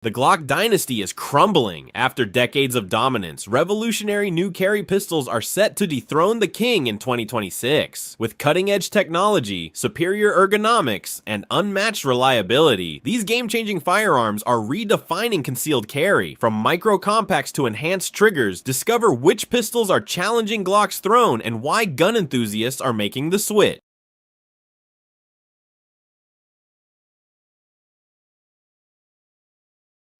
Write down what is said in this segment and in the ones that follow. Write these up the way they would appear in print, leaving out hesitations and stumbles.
The Glock dynasty is crumbling. After decades of dominance, revolutionary new carry pistols are set to dethrone the king in 2026. With cutting-edge technology, superior ergonomics, and unmatched reliability, these game-changing firearms are redefining concealed carry. From micro-compacts to enhanced triggers, discover which pistols are challenging Glock's throne and why gun enthusiasts are making the switch.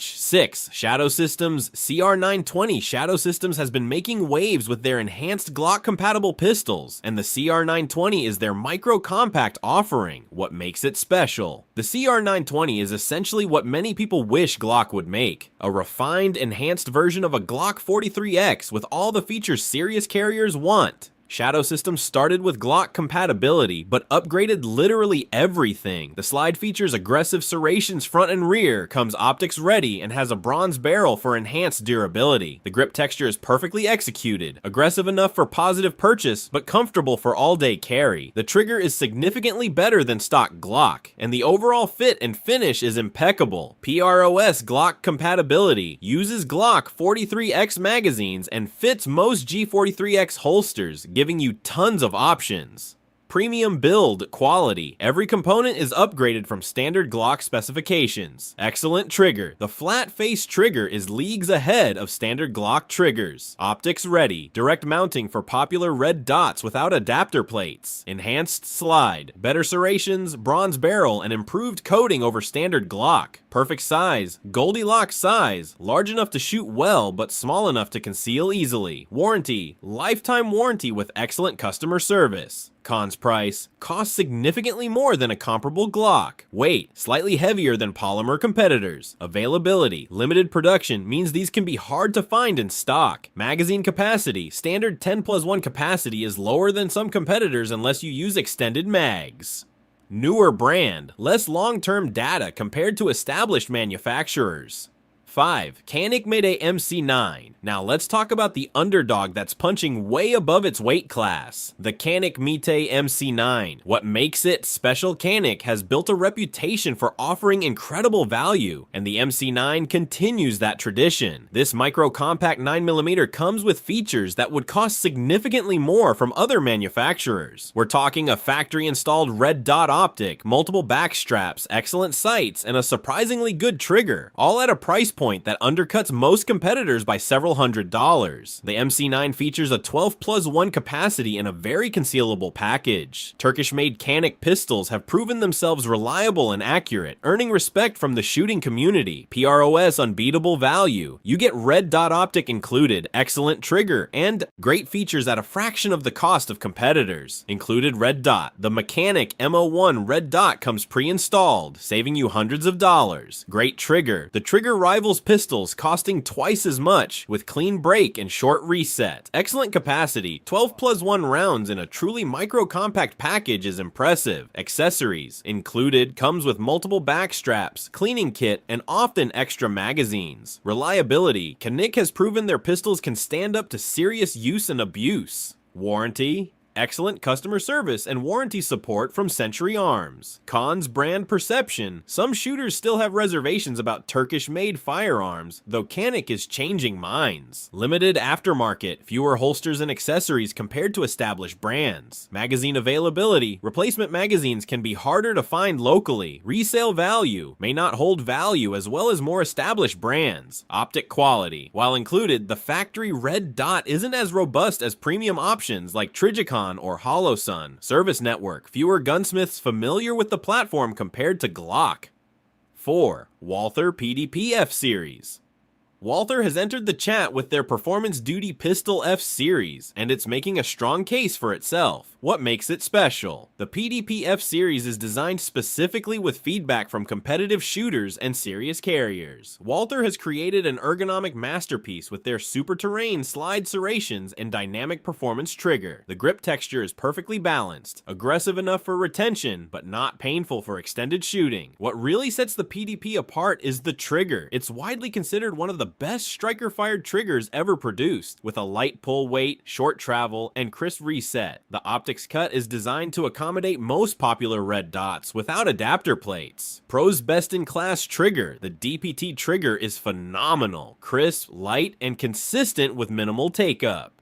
6. Shadow Systems CR920. Shadow Systems has been making waves with their enhanced Glock-compatible pistols, and the CR920 is their micro-compact offering. What makes it special? The CR920 is essentially what many people wish Glock would make. A refined, enhanced version of a Glock 43X with all the features serious carriers want. Shadow Systems started with Glock compatibility, but upgraded literally everything. The slide features aggressive serrations front and rear, comes optics ready, and has a bronze barrel for enhanced durability. The grip texture is perfectly executed, aggressive enough for positive purchase, but comfortable for all-day carry. The trigger is significantly better than stock Glock, and the overall fit and finish is impeccable. PROS Glock compatibility uses Glock 43X magazines and fits most G43X holsters, giving you tons of options. Premium build quality. Every component is upgraded from standard Glock specifications. Excellent trigger. The flat face trigger is leagues ahead of standard Glock triggers. Optics ready. Direct mounting for popular red dots without adapter plates. Enhanced slide. Better serrations, bronze barrel, and improved coating over standard Glock. Perfect size. Goldilocks size. Large enough to shoot well, but small enough to conceal easily. Warranty. Lifetime warranty with excellent customer service. Cons price, costs significantly more than a comparable Glock. Weight, slightly heavier than polymer competitors. Availability, limited production means these can be hard to find in stock. Magazine capacity, standard 10+1 capacity is lower than some competitors unless you use extended mags. Newer brand, less long-term data compared to established manufacturers. 5. Canik Mete MC9. Now let's talk about the underdog that's punching way above its weight class. The Canik Mete MC9. What makes it special? Canik has built a reputation for offering incredible value, and the MC9 continues that tradition. This micro-compact 9mm comes with features that would cost significantly more from other manufacturers. We're talking a factory-installed red dot optic, multiple back straps, excellent sights, and a surprisingly good trigger, all at a price point that undercuts most competitors by several $100s. The MC9 features a 12+1 capacity and a very concealable package. Turkish-made Canik pistols have proven themselves reliable and accurate, earning respect from the shooting community. PROS unbeatable value. You get red dot optic included, excellent trigger, and great features at a fraction of the cost of competitors. Included red dot. The Canik M2.0 red dot comes pre-installed, saving you hundreds of dollars. Great trigger. The trigger rivals pistols, costing twice as much, with clean break and short reset. Excellent capacity. 12+1 rounds in a truly micro-compact package is impressive. Accessories included comes with multiple back straps, cleaning kit, and often extra magazines. Reliability. Canik has proven their pistols can stand up to serious use and abuse. Warranty. Excellent customer service and warranty support from Century Arms. Cons brand perception. Some shooters still have reservations about Turkish-made firearms, though Canik is changing minds. Limited aftermarket. Fewer holsters and accessories compared to established brands. Magazine availability. Replacement magazines can be harder to find locally. Resale value. May not hold value as well as more established brands. Optic quality. While included, the factory red dot isn't as robust as premium options like Trigicon or HoloSun. Service network. Fewer gunsmiths familiar with the platform compared to Glock. 4. Walther PDP F-Series. Walther has entered the chat with their performance duty pistol F-Series, and it's making a strong case for itself. What makes it special? The PDP F-Series is designed specifically with feedback from competitive shooters and serious carriers. Walther has created an ergonomic masterpiece with their super terrain slide serrations and dynamic performance trigger. The grip texture is perfectly balanced, aggressive enough for retention, but not painful for extended shooting. What really sets the PDP apart is the trigger. It's widely considered one of the best striker-fired triggers ever produced, with a light pull weight, short travel, and crisp reset. The optics cut is designed to accommodate most popular red dots without adapter plates. Pro's best-in-class trigger, the DPT trigger, is phenomenal, crisp, light, and consistent with minimal take-up.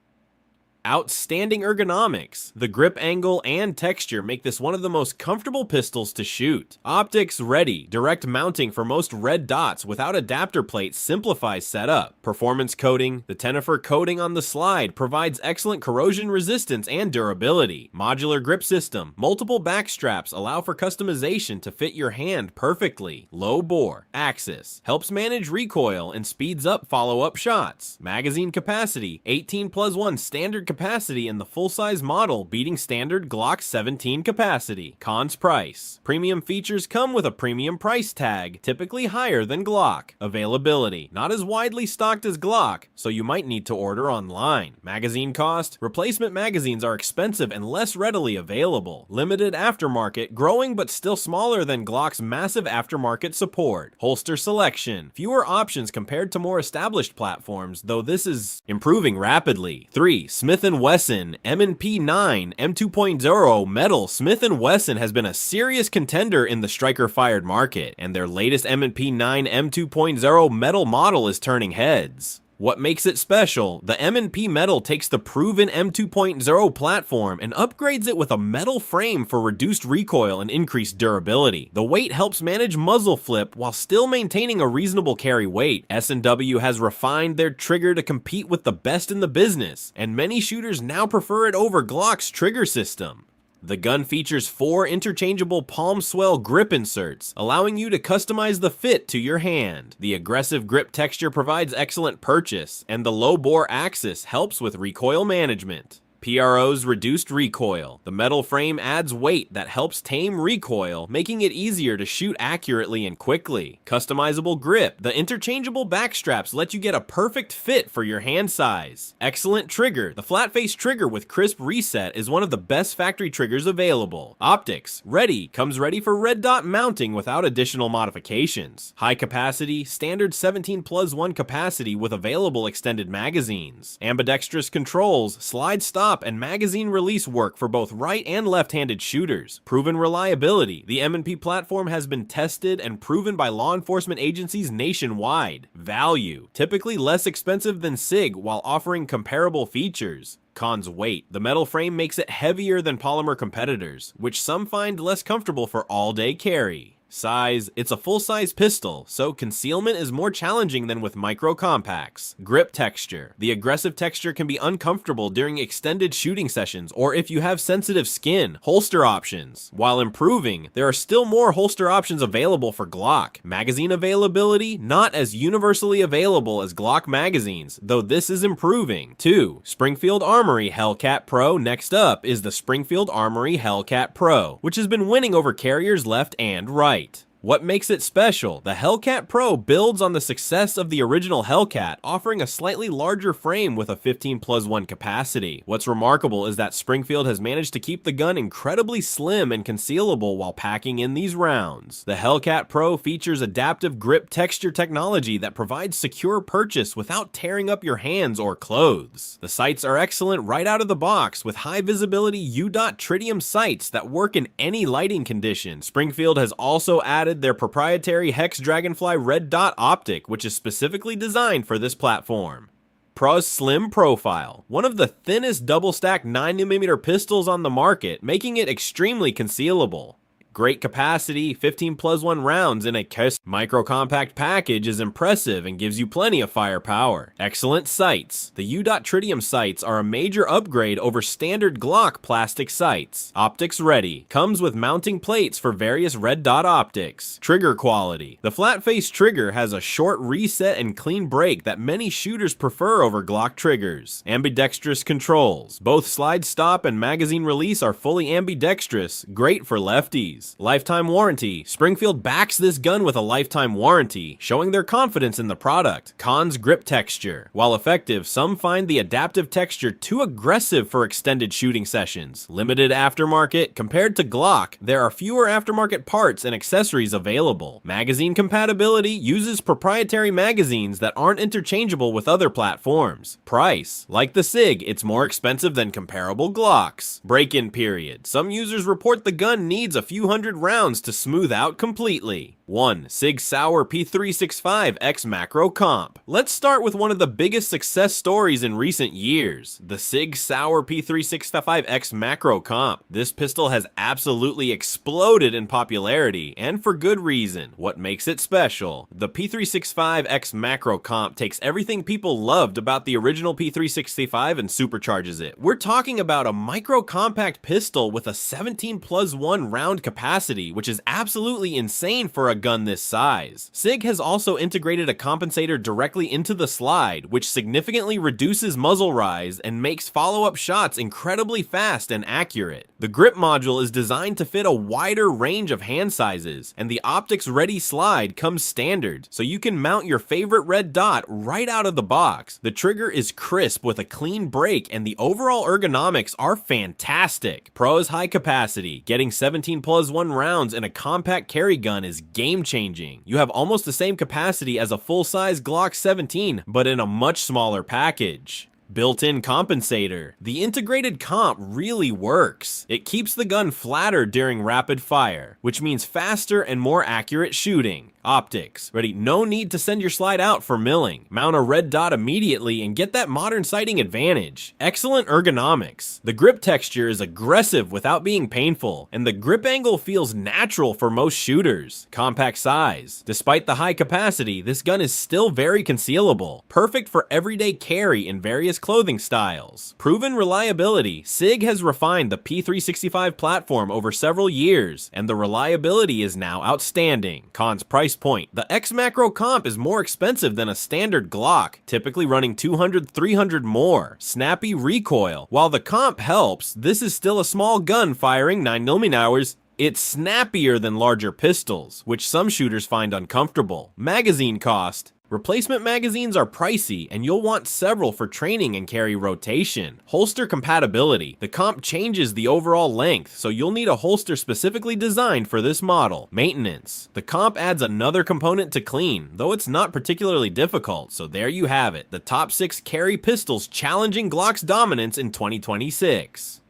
Outstanding ergonomics. The grip angle and texture make this one of the most comfortable pistols to shoot. Optics ready. Direct mounting for most red dots without adapter plates simplifies setup. Performance coating. The Tenifer coating on the slide provides excellent corrosion resistance and durability. Modular grip system. Multiple back straps allow for customization to fit your hand perfectly. Low bore. Axis. Helps manage recoil and speeds up follow-up shots. Magazine capacity. 18+1 standard capacity in the full-size model, beating standard Glock 17 capacity. Cons price. Premium features come with a premium price tag, typically higher than Glock. Availability. Not as widely stocked as Glock, so you might need to order online. Magazine cost. Replacement magazines are expensive and less readily available. Limited aftermarket, growing but still smaller than Glock's massive aftermarket support. Holster selection. Fewer options compared to more established platforms, though this is improving rapidly. 3. Smith & Wesson M&P9 M2.0 Metal. Smith & Wesson has been a serious contender in the striker-fired market, and their latest M&P9 M2.0 Metal model is turning heads. What makes it special? The M&P Metal takes the proven M2.0 platform and upgrades it with a metal frame for reduced recoil and increased durability. The weight helps manage muzzle flip while still maintaining a reasonable carry weight. S&W has refined their trigger to compete with the best in the business, and many shooters now prefer it over Glock's trigger system. The gun features 4 interchangeable palm swell grip inserts, allowing you to customize the fit to your hand. The aggressive grip texture provides excellent purchase, and the low bore axis helps with recoil management. PRO's reduced recoil. The metal frame adds weight that helps tame recoil, making it easier to shoot accurately and quickly. Customizable grip. The interchangeable back straps let you get a perfect fit for your hand size. Excellent trigger. The flat face trigger with crisp reset is one of the best factory triggers available. Optics. Ready. Comes ready for red dot mounting without additional modifications. High capacity. Standard 17+1 capacity with available extended magazines. Ambidextrous controls. Slide stop and magazine release work for both right and left-handed shooters. Proven reliability. The M&P platform has been tested and proven by law enforcement agencies nationwide. Value. Typically less expensive than SIG while offering comparable features. Cons weight. The metal frame makes it heavier than polymer competitors, which some find less comfortable for all-day carry. Size. It's a full-size pistol, so concealment is more challenging than with micro compacts. Grip texture. The aggressive texture can be uncomfortable during extended shooting sessions or if you have sensitive skin. Holster options. While improving, there are still more holster options available for Glock. Magazine availability. Not as universally available as Glock magazines, though this is improving. 2. Springfield Armory Hellcat Pro. Next up is the Springfield Armory Hellcat Pro, which has been winning over carriers left and right. What makes it special? The Hellcat Pro builds on the success of the original Hellcat, offering a slightly larger frame with a 15+1 capacity. What's remarkable is that Springfield has managed to keep the gun incredibly slim and concealable while packing in these rounds. The Hellcat Pro features adaptive grip texture technology that provides secure purchase without tearing up your hands or clothes. The sights are excellent right out of the box with high visibility U-dot tritium sights that work in any lighting condition. Springfield has also added their proprietary Hex Dragonfly red dot optic, which is specifically designed for this platform. Pro's slim profile. One of the thinnest double-stack 9mm pistols on the market, making it extremely concealable. Great capacity, 15+1 rounds in a micro compact package is impressive and gives you plenty of firepower. Excellent sights. The U-dot tritium sights are a major upgrade over standard Glock plastic sights. Optics ready. Comes with mounting plates for various red dot optics. Trigger quality. The flat face trigger has a short reset and clean break that many shooters prefer over Glock triggers. Ambidextrous controls. Both slide stop and magazine release are fully ambidextrous, great for lefties. capabilities. Lifetime warranty. Springfield backs this gun with a lifetime warranty, showing their confidence in the product. Cons: grip texture. While effective, some find the adaptive texture too aggressive for extended shooting sessions. Limited aftermarket. Compared to Glock, there are fewer aftermarket parts and accessories available. Magazine compatibility. Uses proprietary magazines that aren't interchangeable with other platforms. Price. Like the SIG, it's more expensive than comparable Glocks. Break-in period. Some users report the gun needs a few hundred rounds to smooth out completely. 1. SIG Sauer P365 XMacro Comp. Let's start with one of the biggest success stories in recent years, the SIG Sauer P365 XMacro Comp. This pistol has absolutely exploded in popularity, and for good reason. What makes it special? The P365 XMacro Comp takes everything people loved about the original P365 and supercharges it. We're talking about a micro-compact pistol with a 17+1 round capacity, which is absolutely insane for a gun this size. SIG has also integrated a compensator directly into the slide, which significantly reduces muzzle rise and makes follow-up shots incredibly fast and accurate. The grip module is designed to fit a wider range of hand sizes, and the optics-ready slide comes standard, so you can mount your favorite red dot right out of the box. The trigger is crisp with a clean break, and the overall ergonomics are fantastic. Pros: high capacity. Getting 17+1 rounds in a compact carry gun is game-changing. You have almost the same capacity as a full-size Glock 17, but in a much smaller package. Built-in compensator. The integrated comp really works. It keeps the gun flatter during rapid fire, which means faster and more accurate shooting. Optics. Ready? No need to send your slide out for milling. Mount a red dot immediately and get that modern sighting advantage. Excellent ergonomics. The grip texture is aggressive without being painful, and the grip angle feels natural for most shooters. Compact size. Despite the high capacity, this gun is still very concealable. Perfect for everyday carry in various clothing styles. Proven reliability. SIG has refined the P365 platform over several years, and the reliability is now outstanding. Cons: price point. The XMacro Comp is more expensive than a standard Glock, typically running $200–300 more. Snappy recoil. While the Comp helps, this is still a small gun firing 9mm. It's snappier than larger pistols, which some shooters find uncomfortable. Magazine cost. Replacement magazines are pricey, and you'll want several for training and carry rotation. Holster compatibility. The Comp changes the overall length, so you'll need a holster specifically designed for this model. Maintenance. The Comp adds another component to clean, though it's not particularly difficult, so there you have it. The top 6 carry pistols challenging Glock's dominance in 2026.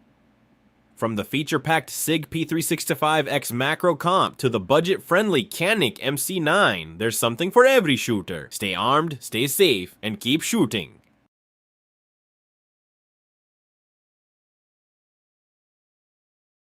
From the feature-packed SIG P365 XMacro Comp to the budget-friendly Canik MC9, there's something for every shooter. Stay armed, stay safe, and keep shooting.